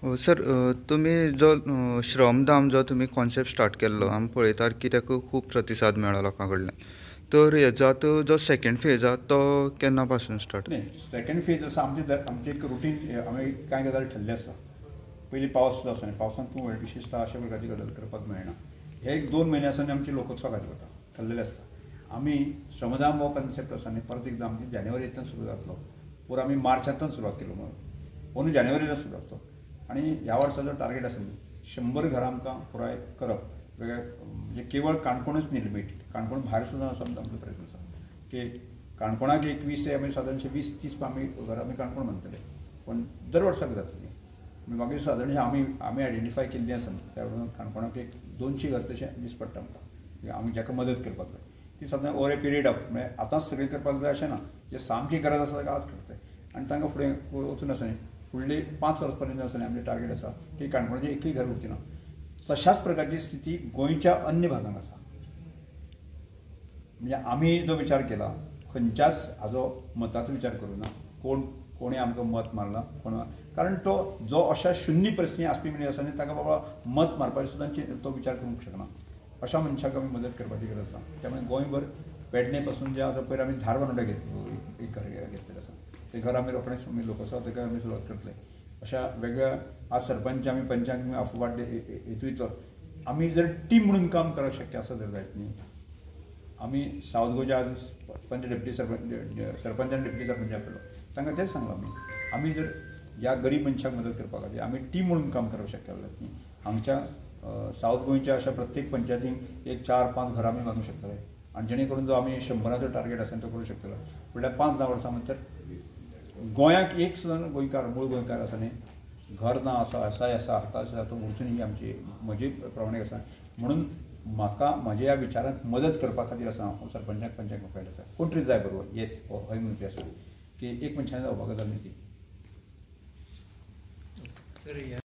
Sir, तुम्ही जो श्रमधाम जो तुम्ही कॉन्सेप्ट स्टार्ट केल्लो आमी पळयतात की ताका खूब प्रतिसाद मेळ्ळो लोकां कडल्यान. तर हेजो जो सेकंड फेज आसा तो केन्ना पासून स्टार्ट? नाही, सेकंड फेज असं आमचे एक रुटीन आम्ही कांय गजाली ठरले आसता. पयलीं पावस जो आसा न्ही, पावसांत तूं विशेशता अशा प्रकारची गजाल करपाक मेळना. हे एक 2 म्हयन्यासावन आमची लोकोत्सव खातीर वता ठरलेले आसता. आमी श्रमधाम हो कॉन्सेप्ट आसा न्ही, परत एकदां आमची जानेवारींतल्यान सुरू जातलो. पूण आमी मार्चांतल्यान सुरवात केलो म्हणून अंदू जानेवारींतल्यान सुरू जातलो. आनी ह्या वर्साचो टार्गेट आसा न्ही, 100 घरां आमकां पुराय करप. वेगळ्या म्हणजे केवळ काणकोणच न्ही लिमीट, काणकोण भायर सुद्दां आमचो प्रयत्न आसा की काणकोणाक एक 20 आमी सादारणशे 20-30 घरां आमी काणकोण बांदतले, पण दर वर्साक जातली. मागीर सादारणशे आमी आयडेंटिफाय केल्लीं आसा त्या वेळार काणकोणाक एक 200 घर तशें दीस पडटा आमकां. आमी जाका मदत करपाक जाय ती सदां ओवर ए पिरियड ऑफ, म्हणजे आतांच सगळें करपाक जाय अशें ना. जे सामकी गरज आसा ताका आज करताय आनी तांकां फुडें वचून आसा न्ही, फुडली 5 वर्सां पर्यंत आसा न्ही आमचें टार्गेट आसा की काणकोणाचें एकूय घर उरचें ना. तशाच प्रकारची स्थिती गोंयच्या अन्य भागांत आसा. म्हणजे आमी जो विचार केला खंयच्याच हाजो मताचो विचार करूना, कोणी आमकां मत मारला कारण तो जो अशा शुन्य परिस्थिती आसपी मनीस आसा न्ही, ताका बाबा मत मारपाचें सुद्दां तो विचार करूंक शकना. अशा मनशाक आमी मदत करपाची गरज आसा. त्यामुळे गोंयभर पेडणे पासून जे आसा पयर आमी धारबांदोड्या एक घर घेतलेलें आसा. ते घर आमी रोखडेंच लोकोत्सव ताका आमी सुरवात करतले. अशा वेगळ्या आज सरपंच आमी पंचांक आफोवाड हेतूंतलोच आमी जर टीम म्हणून काम करप शक्य आसा जर जायत न्ही. आमी सावथ गोंयचे आज डेप्टी सरपंच आनी डेप्टी सरपंच आपलो तांकां तेच सांगलां आमी जर ह्या गरीब मनशाक मदत करपा खातीर आमी टीम म्हणून काम करप शक्य जालें न्ही. हांगच्या सावथ गोंयच्या अशा प्रत्येक पंचायतींक एक 4-5 घरां आमी बांदूंक शकतले आनी जेणे करून जो आमी 100चो टार्गेट आसा तो करूंक शकतलो. फुडल्या 5-10 वर्सां नंतर गोंयाक एक सुद्दां गोंयकार मूळ गोंयकार आसा न्ही, घर ना आसा, एसाय आसा, हताश आसा, तो उरचो न्ही आमची म्हजी प्रामाणीक आसा. म्हणून म्हाका म्हज्या ह्या विचारांक मदत करपा खातीर आसा हांव सरपंचाक पंचायत मुखार आसा. कोण तरी जाय बरोबर. येस, हय म्हणपी आसा की एक मनशान जावपा गजाल न्ही ती.